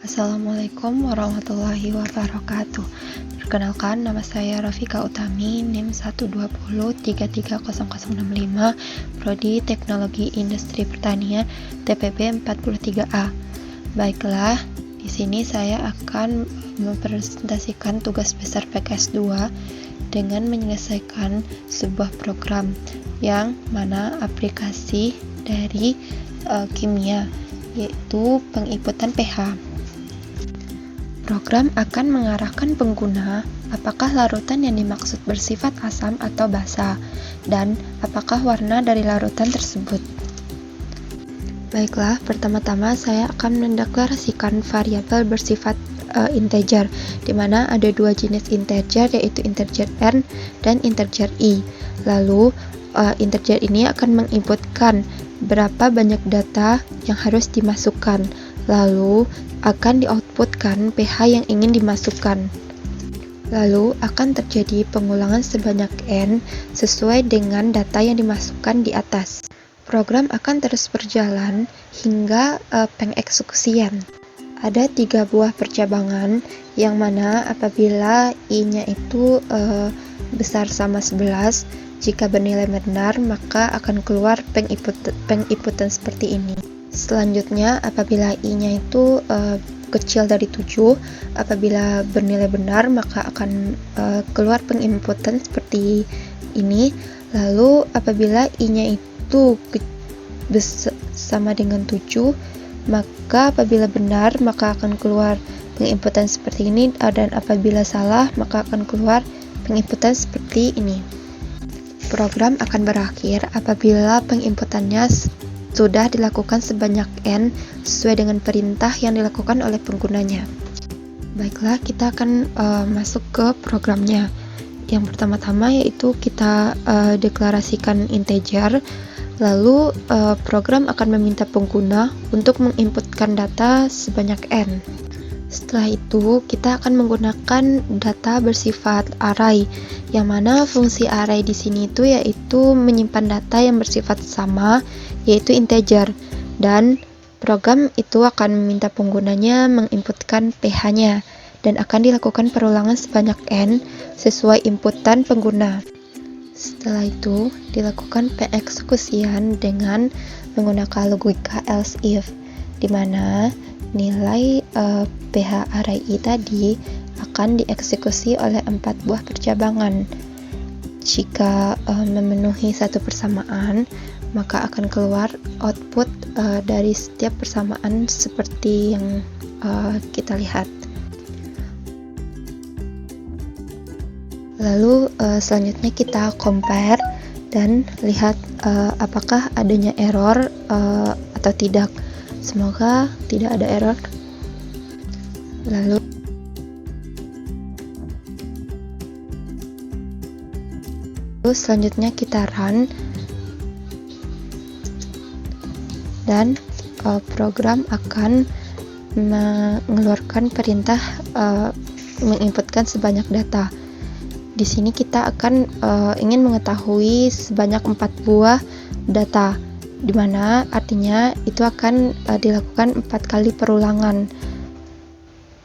Assalamualaikum warahmatullahi wabarakatuh. Perkenalkan, nama saya Rafika Utami, NIM 120330065, Prodi Teknologi Industri Pertanian, TPB 43A. Baiklah, di sini saya akan mempresentasikan tugas besar PKS 2 dengan menyelesaikan sebuah program yang mana aplikasi dari kimia, yaitu penginputan pH. Program akan mengarahkan pengguna apakah larutan yang dimaksud bersifat asam atau basa, dan apakah warna dari larutan tersebut. Baiklah, pertama-tama saya akan mendeklarasikan variabel bersifat integer, di mana ada dua jenis integer, yaitu integer n dan integer i. Lalu, integer ini akan menginputkan berapa banyak data yang harus dimasukkan, lalu akan di-outputkan pH yang ingin dimasukkan. Lalu akan terjadi pengulangan sebanyak n sesuai dengan data yang dimasukkan di atas. Program akan terus berjalan hingga pengeksekusian. Ada 3 buah percabangan, yang mana apabila i-nya itu besar sama 11, jika bernilai benar maka akan keluar penginputan seperti ini. Selanjutnya, apabila i-nya itu kecil dari 7, apabila bernilai benar maka akan keluar penginputan seperti ini. Lalu apabila i-nya itu sama dengan 7, maka apabila benar maka akan keluar penginputan seperti ini, dan apabila salah maka akan keluar penginputan seperti ini. Program akan berakhir apabila penginputannya sudah dilakukan sebanyak n sesuai dengan perintah yang dilakukan oleh penggunanya. Baiklah, kita akan masuk ke programnya. Yang pertama-tama yaitu kita deklarasikan integer, lalu program akan meminta pengguna untuk menginputkan data sebanyak n. Setelah itu, kita akan menggunakan data bersifat array, yang mana fungsi array di sini itu yaitu menyimpan data yang bersifat sama, yaitu integer, dan program itu akan meminta penggunanya menginputkan pH-nya, dan akan dilakukan perulangan sebanyak n sesuai inputan pengguna. Setelah itu, dilakukan pengeksekusian dengan menggunakan logika else if, di mana nilai pH array i tadi akan dieksekusi oleh 4 buah percabangan. Jika memenuhi satu persamaan, maka akan keluar output dari setiap persamaan seperti yang kita lihat. Lalu selanjutnya kita compare dan lihat apakah adanya error atau tidak. Semoga tidak ada error. Lalu selanjutnya kita run, dan program akan mengeluarkan perintah menginputkan sebanyak data. Di sini kita akan ingin mengetahui sebanyak 4 buah data, di mana artinya itu akan dilakukan 4 kali perulangan.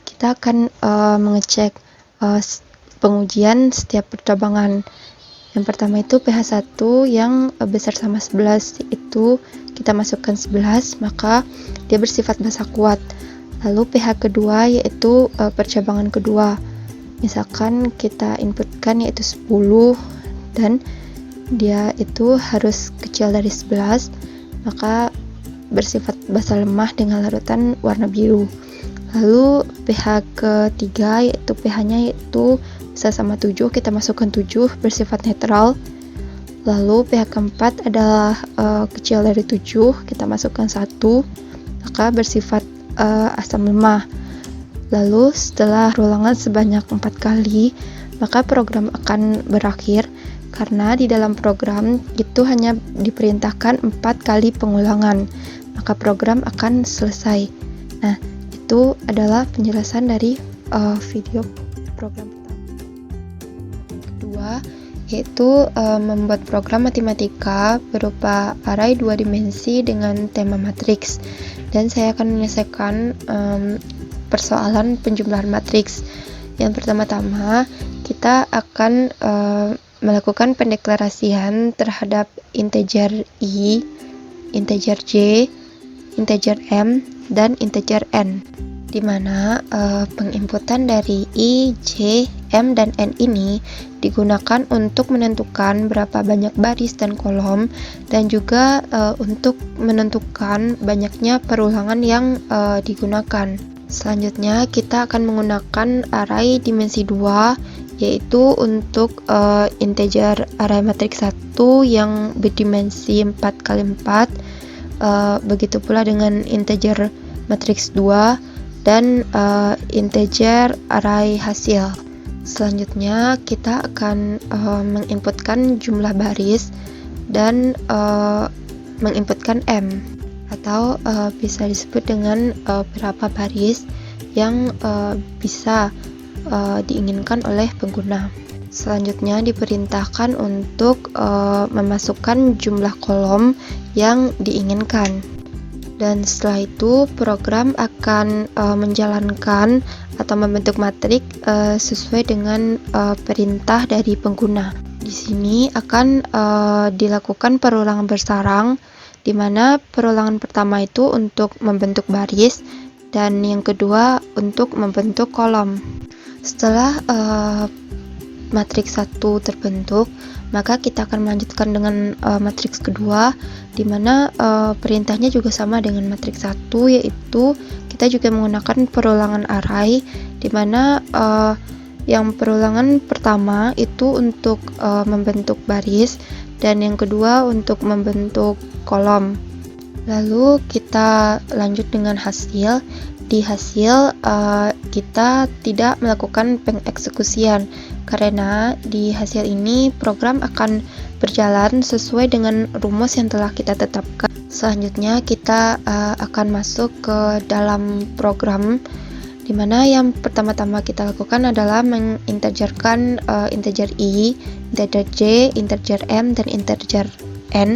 Kita akan mengecek pengujian setiap percabangan. Yang pertama itu pH 1 yang besar sama 11, itu kita masukkan 11, maka dia bersifat basa kuat. Lalu pH kedua yaitu percabangan kedua, misalkan kita inputkan yaitu 10, dan dia itu harus kecil dari 11, maka bersifat basa lemah dengan larutan warna biru. Lalu pH ketiga yaitu pH-nya yaitu bisa sama 7, kita masukkan 7, bersifat netral. Lalu pH keempat adalah kecil dari 7, kita masukkan 1, maka bersifat asam lemah. Lalu setelah ulangan sebanyak 4 kali, maka program akan berakhir, karena di dalam program itu hanya diperintahkan 4 kali pengulangan, maka program akan selesai. Nah, itu adalah penjelasan dari video program pertama. Kedua, yaitu membuat program matematika berupa array 2 dimensi dengan tema matriks. Dan saya akan menyelesaikan persoalan penjumlahan matriks. Yang pertama-tama, kita akan melakukan pendeklarasian terhadap integer I, integer J, integer M, dan integer N, di mana penginputan dari I, J, M, dan N ini digunakan untuk menentukan berapa banyak baris dan kolom, dan juga untuk menentukan banyaknya perulangan yang digunakan. Selanjutnya, kita akan menggunakan array dimensi 2, yaitu untuk integer array matriks 1 yang berdimensi 4x4, begitu pula dengan integer matriks 2 dan integer array hasil. Selanjutnya, kita akan menginputkan jumlah baris dan menginputkan M, atau bisa disebut dengan berapa baris yang bisa diinginkan oleh pengguna. Selanjutnya diperintahkan untuk memasukkan jumlah kolom yang diinginkan. Dan setelah itu program akan menjalankan atau membentuk matrik sesuai dengan perintah dari pengguna. Di sini akan dilakukan perulangan bersarang, di mana perulangan pertama itu untuk membentuk baris dan yang kedua untuk membentuk kolom. Setelah matriks 1 terbentuk, maka kita akan melanjutkan dengan matriks kedua, di mana perintahnya juga sama dengan matriks 1, yaitu kita juga menggunakan perulangan array, di mana yang perulangan pertama itu untuk membentuk baris dan yang kedua untuk membentuk kolom. Lalu kita lanjut dengan hasil. Di hasil kita tidak melakukan pengeksekusian, karena di hasil ini program akan berjalan sesuai dengan rumus yang telah kita tetapkan. Selanjutnya kita akan masuk ke dalam program, di mana yang pertama-tama kita lakukan adalah mengintegerkan integer I, integer J, integer M, dan integer N,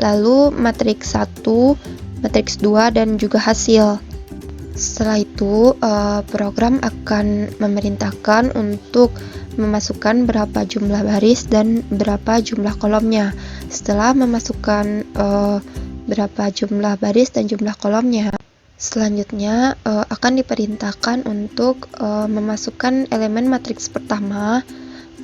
lalu matriks 1, matriks 2, dan juga hasil. Setelah itu, program akan memerintahkan untuk memasukkan berapa jumlah baris dan berapa jumlah kolomnya. Setelah memasukkan berapa jumlah baris dan jumlah kolomnya, selanjutnya akan diperintahkan untuk memasukkan elemen matriks pertama.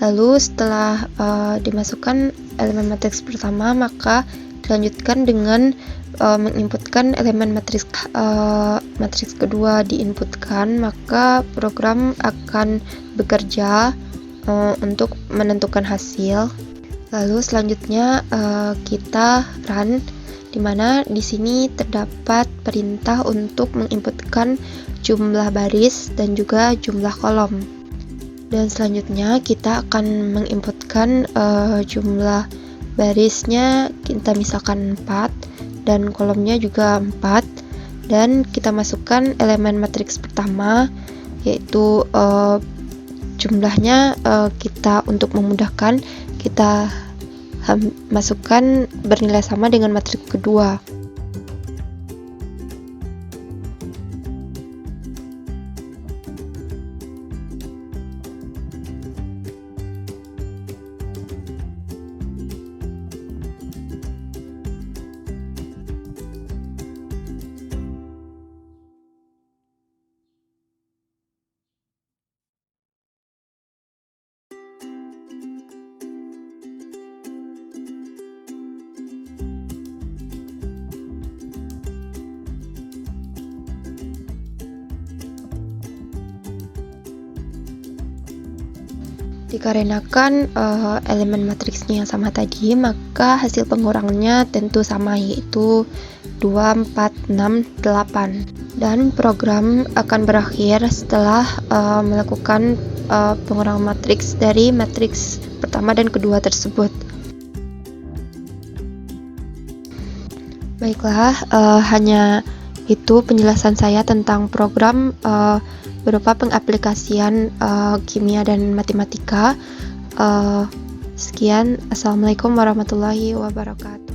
Lalu setelah dimasukkan elemen matriks pertama, maka dilanjutkan dengan menginputkan elemen matriks kedua diinputkan, maka program akan bekerja untuk menentukan hasil. Lalu selanjutnya kita run, di mana di sini terdapat perintah untuk menginputkan jumlah baris dan juga jumlah kolom. Dan selanjutnya kita akan menginputkan jumlah barisnya, kita misalkan 4 dan kolomnya juga 4, dan kita masukkan elemen matriks pertama, yaitu jumlahnya kita untuk memudahkan kita masukkan bernilai sama dengan matriks kedua. Dikarenakan elemen matriksnya yang sama tadi, maka hasil pengurangannya tentu sama, yaitu 2, 4, 6, 8. Dan program akan berakhir setelah melakukan pengurangan matriks dari matriks pertama dan kedua tersebut. Baiklah, hanya itu penjelasan saya tentang program berupa pengaplikasian kimia dan matematika. Sekian, assalamualaikum warahmatullahi wabarakatuh.